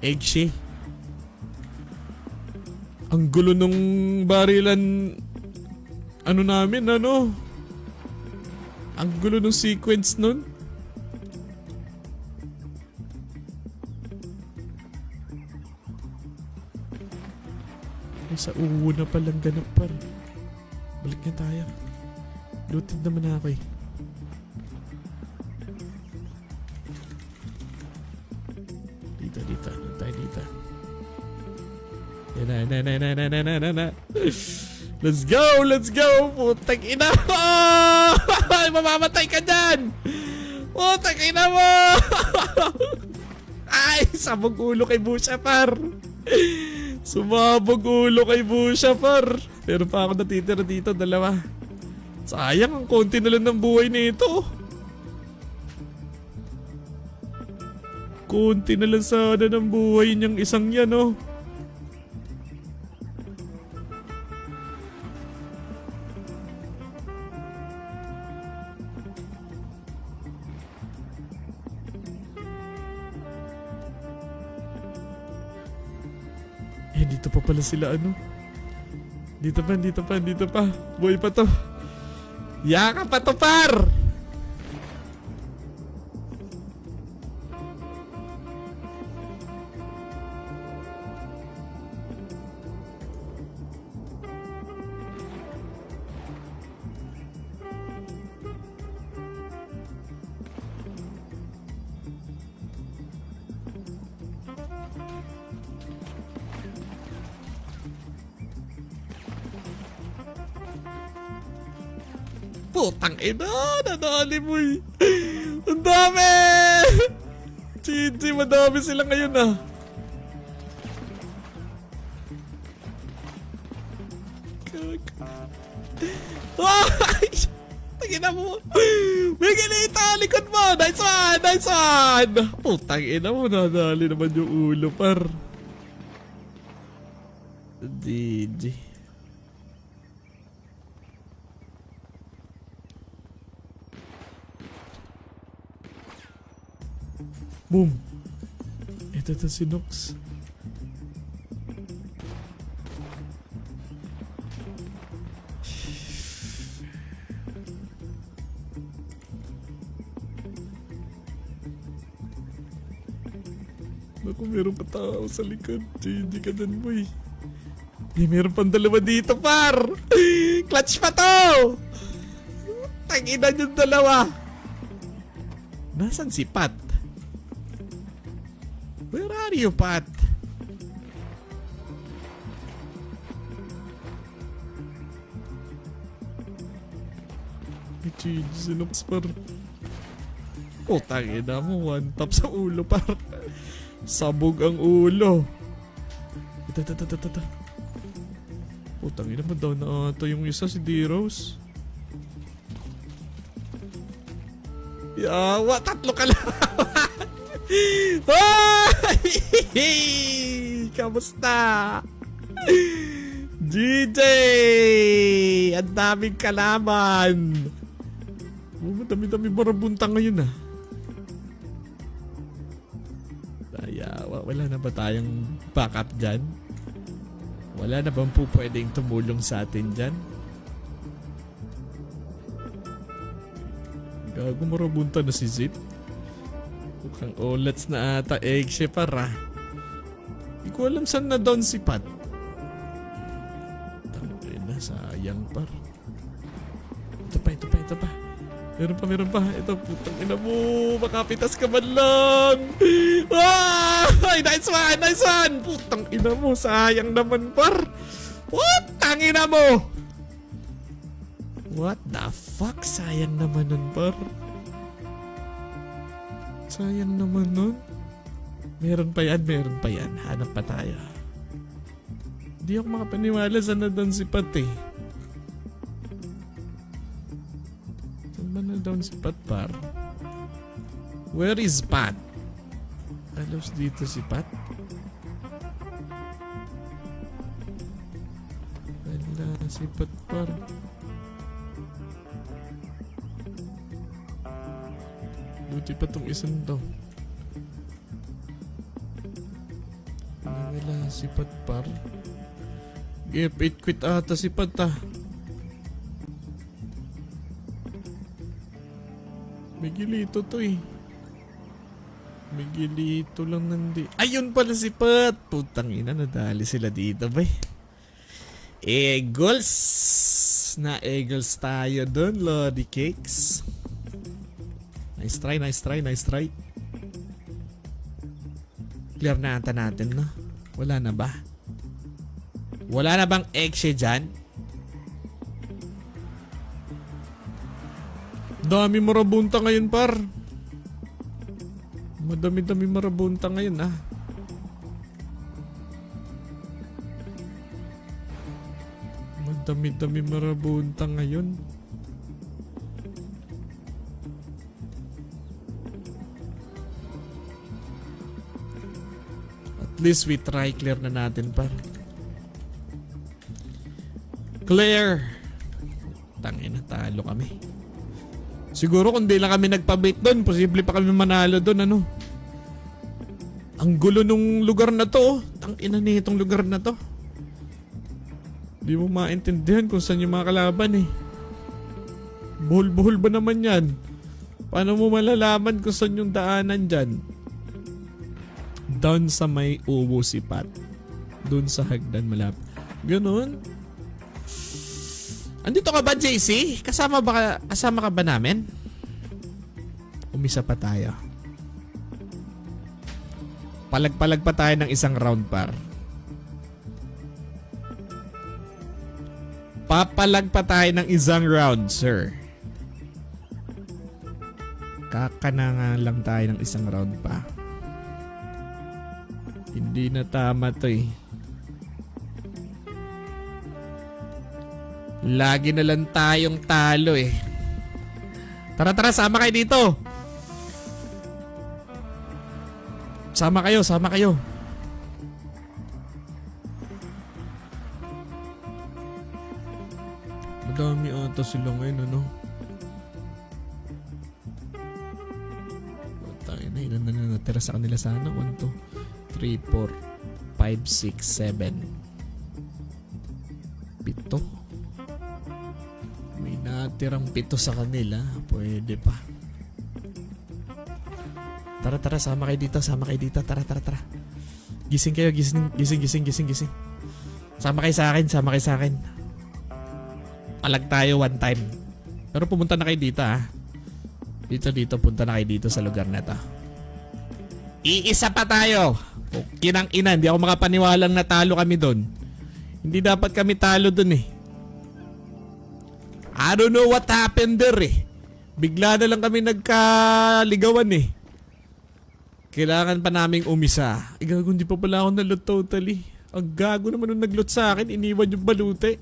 Eggshell. Ang gulo nung barilan. Ano namin, ano? Ang gulo nung sequence nun. Ay, sa una palang ganap par. Balik na tayo. Looted naman ako eh. Dito. Ano tayo dito? Yan na. Let's go! Putang ina mo! Mamamatay ka dyan! Putang ina mo! Ay, sabog ulo kay Busha par. Sumabog ulo kay Busha par. Pero pa ako natitira dito, dalawa. Sayang, ang konti na lang ng buhay nito. Konti na lang sana ng buhay niyang isang yan, oh. Dito pa pala sila, ano? Dito pa. Buhay pa to. Yaka pa to, par! Putang ina, nadali mo eh. Ang dami! GG, madami sila ngayon ah. Ay! Tangina mo. Miguelito, likod mo. Nice one. Putang ina mo, nadali naman yung ulo par. GG. Boom. Ito si Nox. Naku, meron pa tao sa likod. GG ka dun, boy. Meron pang dalawa dito, par. Clutch pa to. Tanginan yung dalawa. Nasaan si Pat? Where are you, Pat? Sinops par. Putang ina mo, one tap sa ulo par. Sabog ang ulo. Ito. Putang ina mo, down na ata yung isa, si D-Rose. Yawa, tatlo ka lang. Kamusta? GJ! Ang daming kalaman. Dami-dami marabunta ngayon ah. Wala na ba tayong backup dyan? Wala na bang po pwedeng tumulong sa atin dyan? Gago, marabunta na si Zip. Mukhang olats na ata, Eggshell para. Hindi ko alam saan na doon si Pat. Tangin na, sayang par. Ito pa. Meron pa. Ito, putang ina mo. Makapitas ka man lang. Ay, nice one. Putang ina mo, sayang naman par. Putang ina mo. What the fuck? Sayang naman nun par. Sayang naman nun. Meron pa yan. Hanap pa tayo. Hindi ako makapaniwala saan na doon si Pat eh. Saan ba na doon si Pat par? Where is Pat? Alos dito si Pat? Wala si Pat par. Buti pa tong isang to. Kila si Pat par. F8 quit ata si Pat ah. May gilito to eh. May gilito lang nandi. Ayun pala si Pat. Putang ina, nadali sila dito bay. Eagles. Na Eagles tayo dun, Lodi Cakes. Nice try, nice try, nice try. Clear na ata natin, no? Wala na ba? Wala na bang eggshe dyan? Dami marabunta ngayon, par. Madami-dami marabunta ngayon, ah. Madami-dami marabunta ngayon. At least we try. Clear na natin, par. Clear. Tangina, talo kami. Siguro kung di lang kami nagpabait doon, posible pa kami manalo doon, ano. Ang gulo nung lugar na to, oh. Tangina na itong lugar na to. Di mo maintindihan kung saan yung mga kalaban eh. Buhol-buhol ba naman yan? Paano mo malalaman kung saan yung daanan dyan? Down sa may ubo si Pat. Doon sa hagdan malapit. Ganun. Andito ka ba, JC? Kasama ka ba namin? Umisa pa tayo. Palag-palag pa tayo ng isang round, par. Papalag pa tayo ng isang round, sir. Kakananga lang tayo ng isang round pa. Hindi na tama to eh. Lagi na lang tayong talo eh. Tara, sama kayo dito. Sama kayo. Madami ata sila ngayon, ano? Tayo na, ilan na natira sa kanila sana? 1, 2, 3, 4, 5, 6, 7. 7. May natirang 7 sa kanila. Pwede pa. Tara, sama kayo dito. Tara. Gising kayo, gising. Sama kayo sa akin. Alag tayo one time. Pero pumunta na kayo dito, ha. Dito, punta na kayo dito sa lugar na to. Iisa pa tayo. Kinang ina, hindi ako makapaniwalang natalo kami doon. Hindi dapat kami talo doon eh. I don't know what happened there eh. Bigla na lang kami nagkaligawan eh. Kailangan pa naming umisa. Gago, hindi pa pala ako nalot totally. Ang gago naman nung naglot sa akin, iniwan yung balute.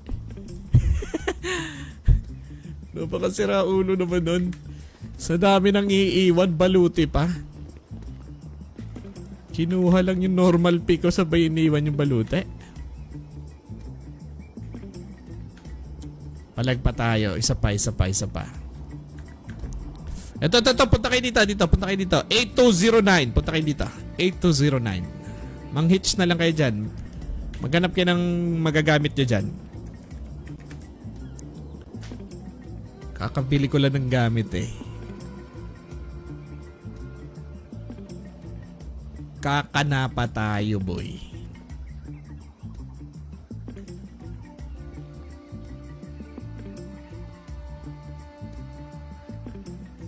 Napakasira ulo naman nun. Sa dami nang iiwan, balute pa. Kinuha lang yung normal pick ko, sabay iniwan yung balute. Palag pa tayo. Isa pa. Ito. Punta kayo dito. 8209. Punta kayo dito. 8209. Mang-hitch na lang kayo dyan. Maghanap kayo ng magagamit nyo dyan. Kakabili ko lang ng gamit eh. Kakanapa tayo, boy.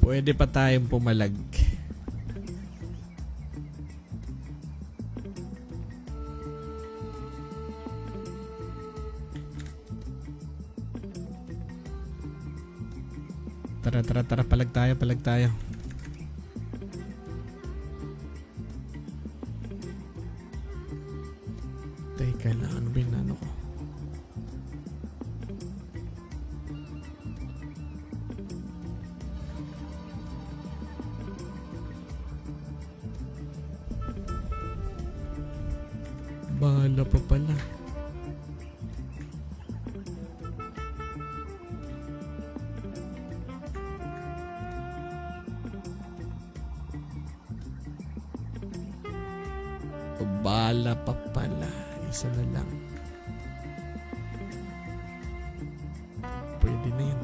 Pwede pa tayong pumalag. Tara, palag tayo. Teka lang, ano ba yung nano ko? Bahala pa pala. O bala pa pala. Isa na lang. Pwede na yun.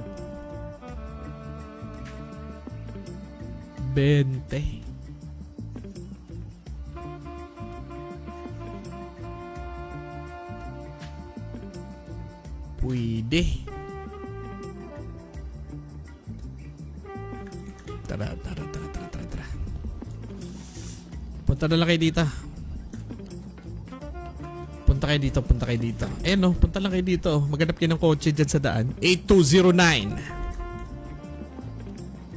20. Pwede. Tara. Punta na lang kayo dito. Punta kayo dito. Eh no, punta lang kayo dito. Maghanap kayo ng kotse dyan sa daan. 8209.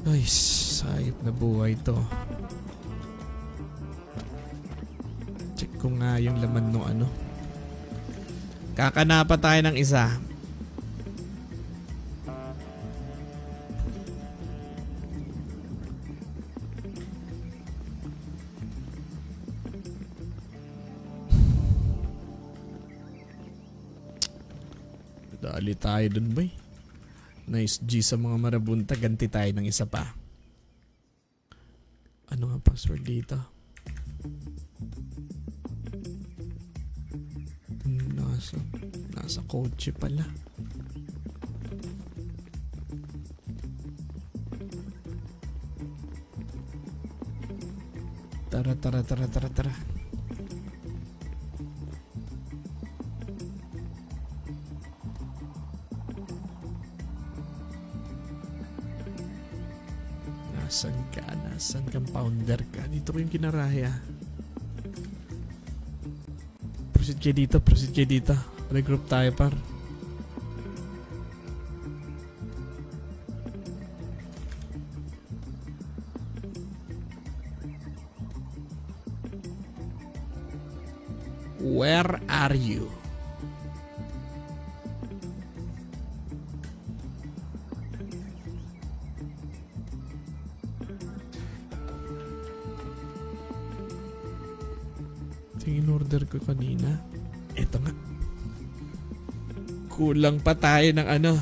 Ay, sayop na buhay to. Check ko nga yung laman no ano. Kakanapa tayo ng isa. Dali tayo dun, boy. Nice G sa mga marabunta. Ganti tayo ng isa pa. Ano nga password dito? Nasa kotse pala. Tara. Nasaan kang pounder ka? Dito ko yung kinaraya. Proceed kayo dito. Regroup tayo, par. Where are you? Yung in-order ko kanina. Eto nga. Kulang pa tayo ng ano.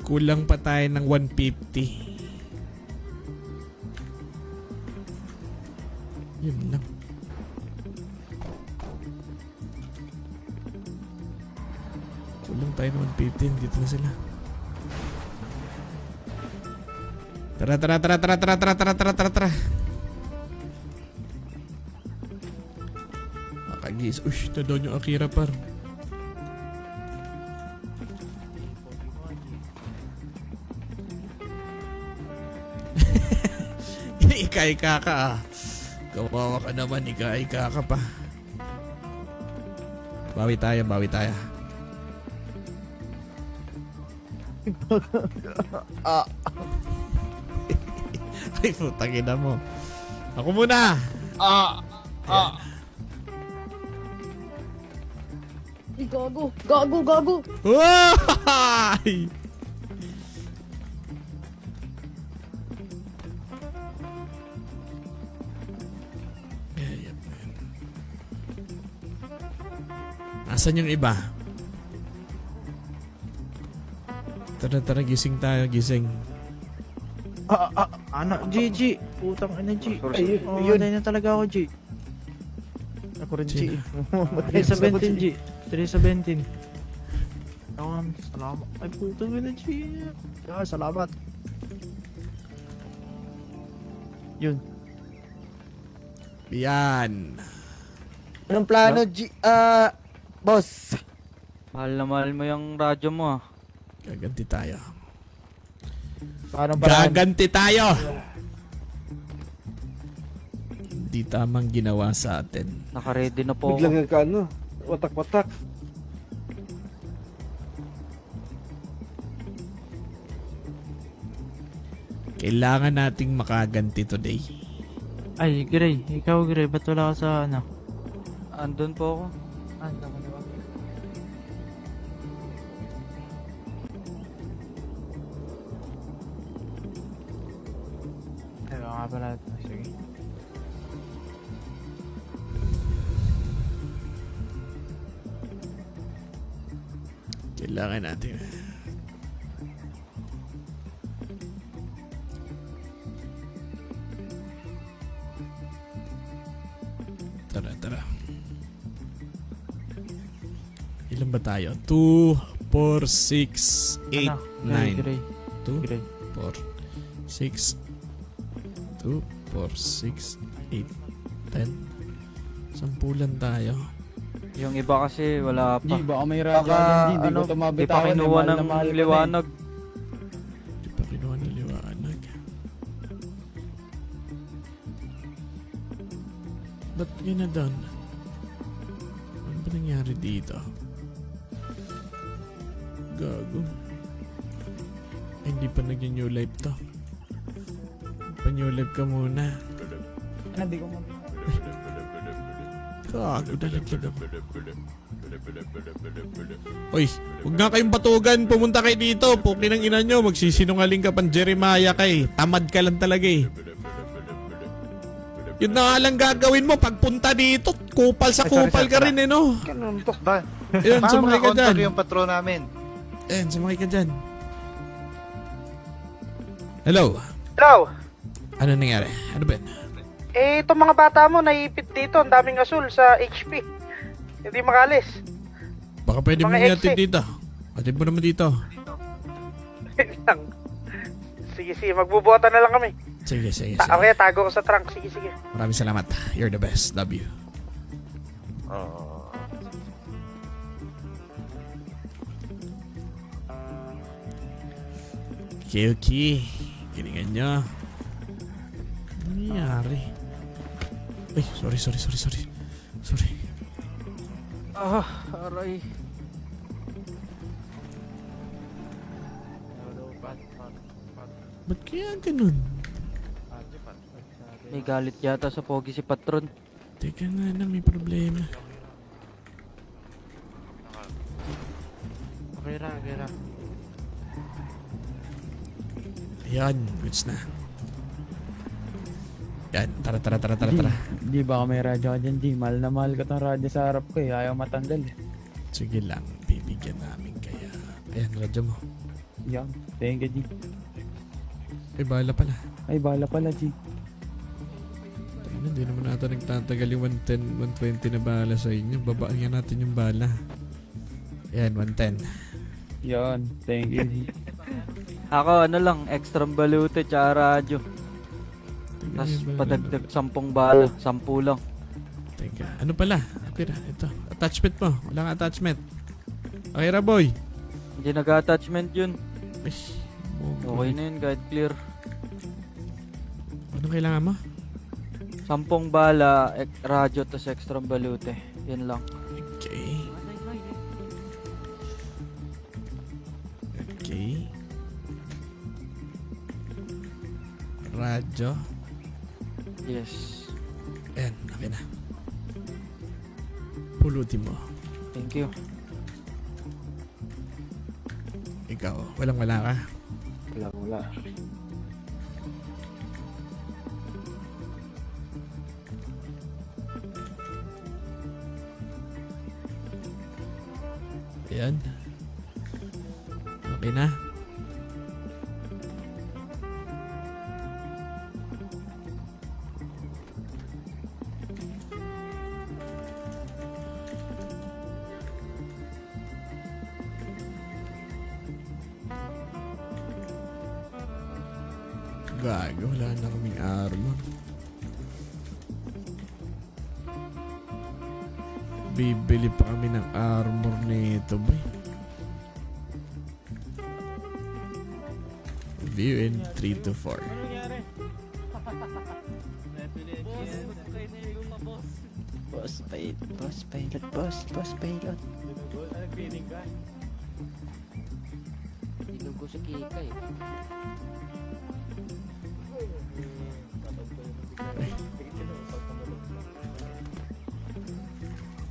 Kulang pa tayo ng 150. Yun lang. Kulang tayo ng 150. Dito na sila. Tara. Makagis. Ush, na doon yung Akira, par. Ika-ika ka ah. Kawawa ka naman, ika-ika ka pa. Bawi tayo. Ay, putang ina mo. Ako muna. Gago. Ay! Nasaan yung iba? Tara, gising tayo. Anak, G. Putang ina, G. Ayun. Matay na talaga ako, G. Ako rin, G. 317, G. 317. Salamat. Ay, putang ina, G. Salamat. Yun. Yan. Anong plano, G? Boss. Mahal na mahal mo yung radyo mo ah. Gaganti tayo. Paano ba? Gaganti tayo! Hindi tamang ginawa sa atin. Naka-ready na po ako. Biglang ka ano, watak-watak. Kailangan nating makaganti today. Ay, Gray. Ikaw, Gray. Ba't wala ka sa ano? Andun po ako. Ando ka diba? Ay, baka pala. Sige. Kailangan natin. Tara. Ilan ba tayo? 2, 4, 6, 8, Ano? 9. Gray. 2, Gray. 4, 6, 2, 4, 6, 8, 10. Sampulan tayo. Yung iba kasi wala pa. G, baka may radyo Baka, ka dyan, G. Di ko ano, Di pa tumabitawan. kinuha ng liwanag. Di pa kinuha ng liwanag. Ba't yun na doon? Ano ba nangyari dito? Gago. Ay, hindi pa nag-new life to. Pa-new life ka muna. Hindi ko mo. Gago, dalaglag ako. Uy, huwag nga kayong batugan. Pumunta kayo dito. Pukin ang ina nyo. Magsisinungaling ka pang Jeremiah kay. Tamad ka lang talaga eh. Yun na nga lang gagawin mo. Pagpunta dito, kupal sa kupal ka rin eh, no? Ganun to ba? Ayun, Paano sumakay ka dyan. makakontakt yung patron namin? Ayun, sumakay ka dyan. Hello. Hello. Ano nangyari? Ano ba yun? Eh, itong mga bata mo naipit dito. Ang daming asul sa HP. Hindi makalis. Baka pwede mo Mga natin exe. dito. Atid mo naman dito. Lang. Sige. Magbubuhatan na lang kami. Sige. Okay, tago ko sa trunk. Sige. Maraming salamat. You're the best. Love you. Okay. Galingan nyo. Ano nangyari? Ay, sorry. Sorry. Aray. Ba't kaya ganun? May galit yata sa pogi si patron. Teka nga na, may problema. Okay ra. Ayan, goods na. Yan, tara. G, baka may radyo ka dyan, G. Mahal na mahal ko tong radyo sa harap ko eh. Ayaw matanggal eh. Sige lang, bibigyan namin kaya. Ayan, radyo mo. Yan. Thank you, G. Ay, bahala pala. Ay, bala pala, G. Hindi naman natin nagtatagal yung 110, 120 na bala sa inyo. Babaan natin yung bala. Ayan, 110. Yan. Thank you, G. Ako ano lang, extra balute tsaka radyo. Tapos padagdag 10 bala, 10 lang. Teka, ano pala? Okay na, ito. Attachment mo. Wala kang attachment. Okay ra, boy. Hindi nag-attachment yun. Ay, Okay na yun, kahit clear. Anong kailangan mo? 10 bala, radyo tas extra balute. Yan lang. Okay. Radyo. Yes. Ayan, okay na. Pulutin mo. Thank you. Ikaw, walang-wala ka. Wala. Ayan. Okay na. Gago, wala na kaming armor. Bibili pa kami ng armor nito, boy. View in 3 to 4. Boss pilot. Dinugo sa kika eh.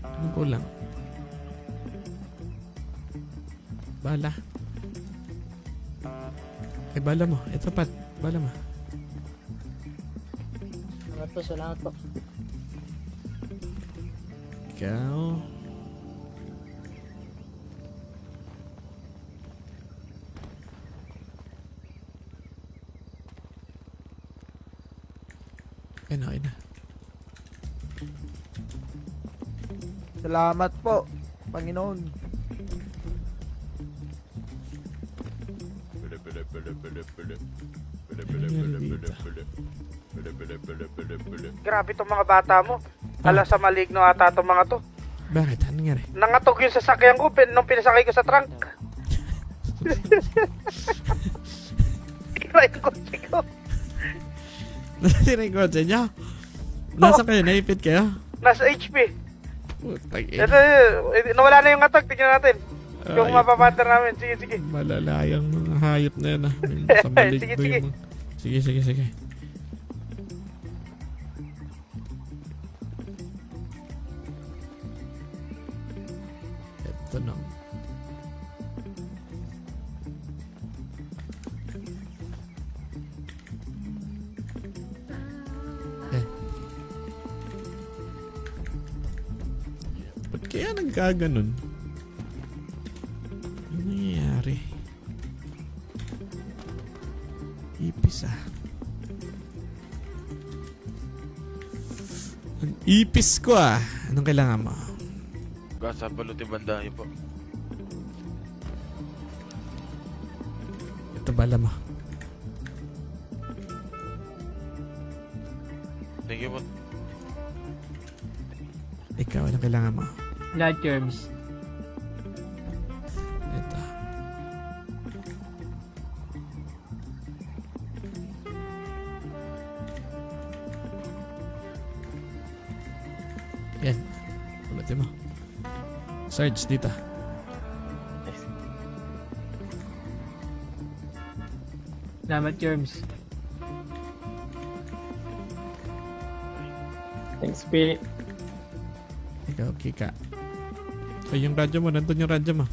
Ano ko lang? Bala. Ay, bala mo. Ito, Pat. Bala mo. Salamat po. Ikaw. Okay na. Salamat po, Panginoon. Grabe tong mga bata mo. Ala sa maligno ata tong mga to. Bakit? Ano nangyari? Nangatog yung sasakyan ko nung pinasakay ko sa trunk. Tira yung kotse ko. Nasira yung kotse niya? Nasa kayo? Naipit kayo? Nasa HP. Putang Ito, ina. nawala na yung ngatog. Tignan natin. Yung Ay, mapapatter namin. Sige, sige. malala yung mga hayop na yan Sa maligno Sige, sige. yung mga... Sige, sige, sige. Ito na. Ba't kaya nagkaganon? Ano nangyayari? Ipis Ang ipis ko Anong kailangan mo? Gasa baluti banda yun po. Ito bala mo. Thank you po. Ikaw, anong kailangan mo? Blood germs. Ito. Yan. Ulitin mo. Sarge, dito. Salamat germs. Thanks, P. Ikaw, Kika. Ay, yung radyo mo. Nandun yung radyo mo.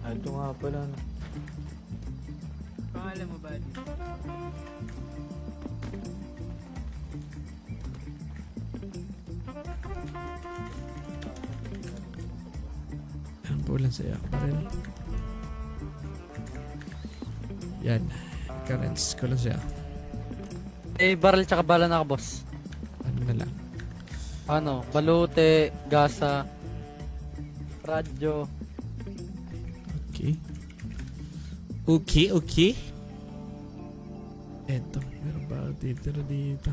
Ito nga pala. No? Pangalan mo ba? Ang pulan sa'yo. Baril. Yan. Currents ko lang sa'yo. Barrel tsaka bala na ka, boss. Ano na lang. Balute, gasa, radyo. Okay. Okay, okay. Eto. Meron ba ako titira dito?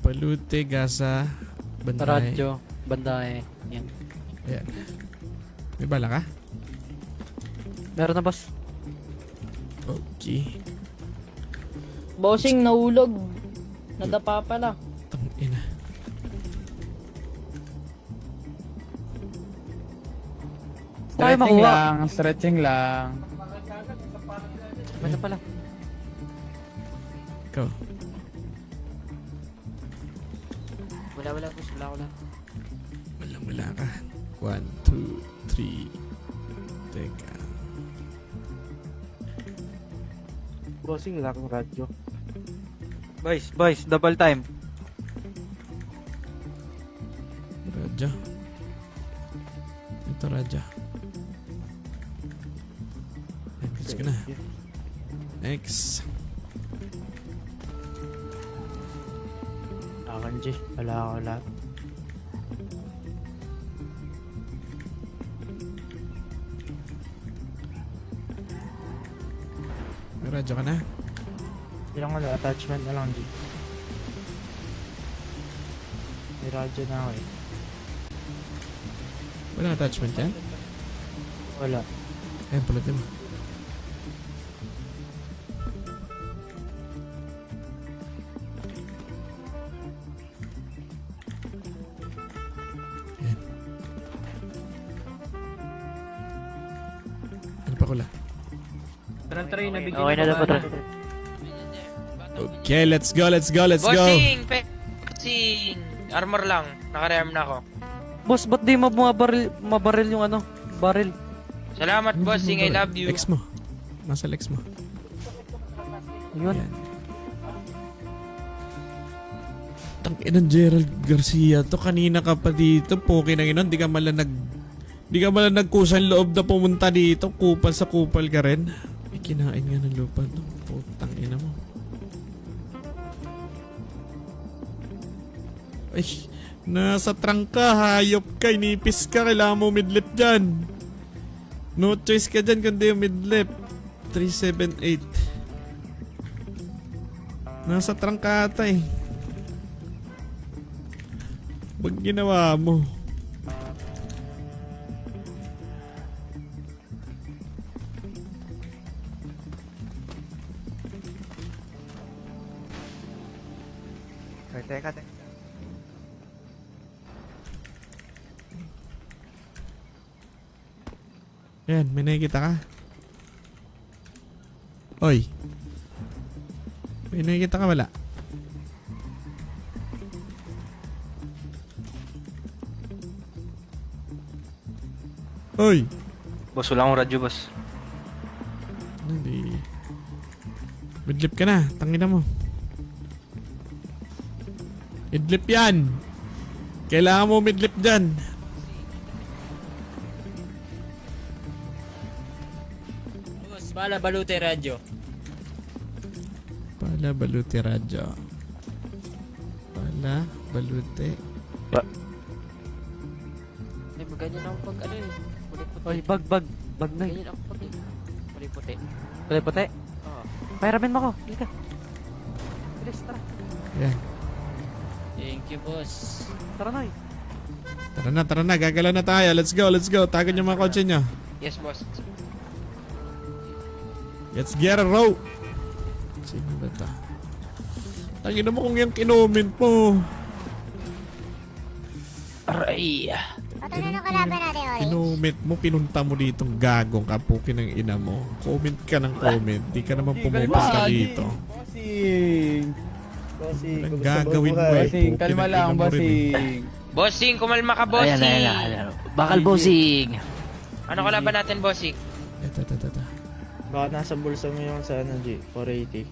Palute, gasa, banday. Radyo, bandae. Yan. Ayan. May bala ka? Meron na, boss. Okay. Bossing, nahulog. Nadapa pala. Tangina. Tayo Stretching makuha. lang, stretching lang. Ano pala? Ikaw. Wala, boss. Wala. Wala ka. 1, 2, 3. Teka. Bossing, wala kang radyo. Boys, double time. Radyo. Ito radyo. Next ko na. Next. Akin, G. Wala ako lahat. May radyo ka na? Ilang wala, attachment na lang, G. May radyo na ako eh. Walang attachment yan? Wala. Ayan, pulutin mo. Ayan. Ano pa kula? Try na bigyan Okay na dapat. Okay, let's go. Bossing! Armor lang. Naka-rearm na ako. Boss, ba't di mabaril yung baril? Salamat, bossing. I love you. Lex mo. Nasa lex mo. Yun. Ayan. Tangina Gerald Garcia to. Kanina ka pa dito. Poki na inon. Di ka mala Di ka pala nagkusang loob na pumunta dito. Kupal sa kupal ka rin. May kinain nga ng lupa to. Putang ina mo. Ay, nasa trangka. Hayop ka. Inipis ka. Kailangan mo midlip dyan. No choice ka dyan kundi yung midlip. 378. Nasa trangka ata eh. Ba't ginawa mo? Teka. Yan, may nakikita ka? Oy. May nakikita ka wala? Oy. Boss, wala akong radyo, boss. Hindi. Midlip ka na. Tangina mo. Midlip yan. Kailangan mo midlip dyan. Boss, bala balute radyo. Pala balute radyo. Pala balute. Ay, ganyan ako pag ano eh. Puti-puti. Oy, bag na. Ganyan ako pag puti-puti. Puti-puti. Oo. Pahiramin mo ko. Halika. Bilis, tara. Yan. Thank you, boss. Tara na. Tara na. Gagalaw na tayo. Let's go. Tagan yung mga kotse nyo. Yes, boss. Let's get a row. Sino ba ito? Tangina mo kung yung kinoment mo. Aray. Ano kalaban natin, Orange? Kinoment mo, pinunta mo ditong gagong kapukin ng ina mo. Comment ka ng comment. Di ka naman pumunta dito. Bossing, Anong gagawin mo eh? Bossing, Pukin kalma ng lang, ina mo rin eh. bossing. Bossing, kumalma ka, bossing. Bakal bossing. Ano kalaban natin, bossing? Ito. Baka nasa bulsa mo yung sa ano, G, 480.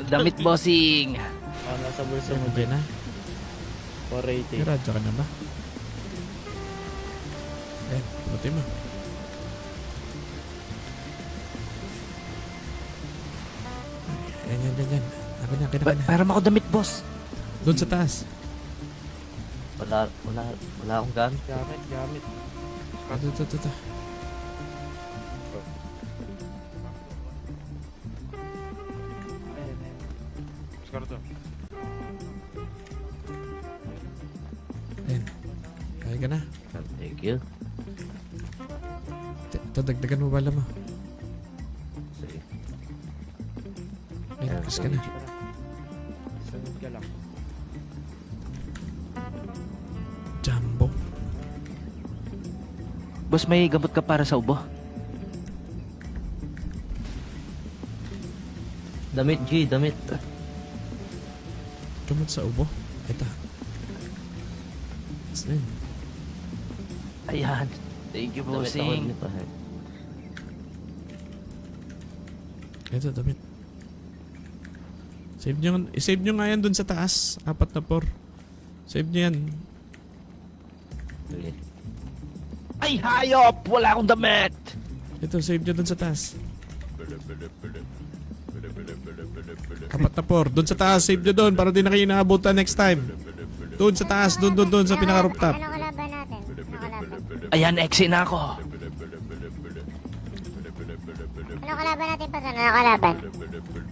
Damit bossing. Baka nasa bulsa mo, G, Okay na? 480. May radyo ka na ba? Ayan, punutin mo. Yan. Akin na. Para ako damit, boss. Doon sa taas. Wala akong gamit. Gamit. Ito. Oscar to. Ayan. Kaya ka na. Thank you. Ito, dagdagan mo bala mo. Sige. Ayan, kas ka na. Sunod ka lang. Jumbo. Boss, may gamot ka para sa ubo? Damit, G, damit. Gamot sa ubo. Ito. Saan? Ayan. Thank you, bossing. Ito, damit. Save nyo nga yan dun sa taas. 4 na 4. Save nyo yan. Ay, hayop! Wala akong damit! Ito, save nyo dun sa taas. 4 na 4. Dun sa taas, save nyo dun para di na kayo inaabutan next time. Dun sa taas, dun sa pinaka-rooftop. Ano kalaban natin? Ano kalaban? Ayan, exit na ako. Ano kalaban natin pa doon? Ano kalaban?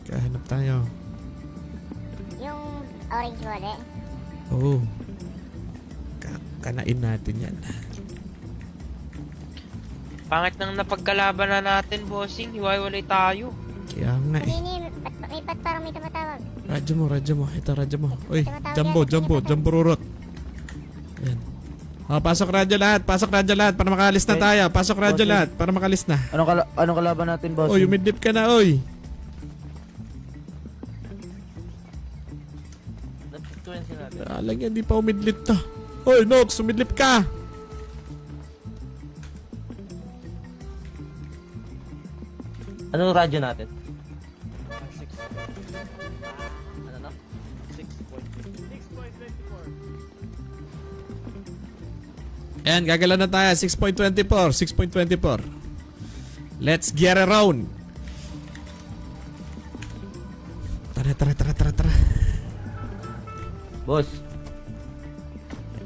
Kahanap tayo. Yung orange wallet? Oo. Kanain natin yan. Pangit nang napagkalaban na natin, bossing. Hiwa-hiwalay tayo. Kaya nga eh. Hindi, ba't parang may tumatawag? Radyo mo. Ito, radyo mo. Uy, jumbo rurot. Ayan. Pasok radyo lahat para makalis na tayo. Pasok radyo lahat para makalis na. Anong kalaban natin, boss? Oy, umidlip ka na, oy. Alang yan, di pa umidlip to. Oy, Nox, umidlip ka. Anong radyo natin? Ayan, gagalaw na tayo. 6.24. 6.24. Let's get around. Tara. Boss,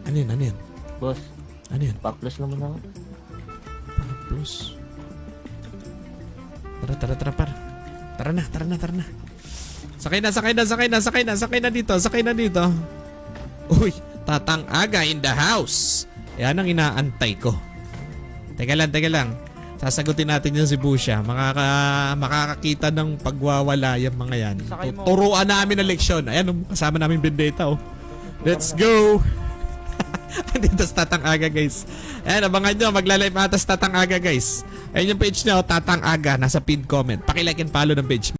Ano yun? boss, Ano yun? paklos naman ako. Plus. Tara, par. Tara na. Sakay na dito. Uy, Tatang Aga in the house. Yan ang inaantay ko. Teka lang. Sasagutin natin yung si Busha. Makakakita ng pagwawala yung mga yan. Sakay mo. Turuan namin ang leksyon. Ayan, kasama namin Vendetta, oh. Let's go! Andito sa Tatang Aga, guys. Ayan, abangan nyo. Maglalive ata sa Tatang Aga, guys. Ayan yung page nyo, Tatang Aga. Nasa pinned comment. Pakilike and follow ng page.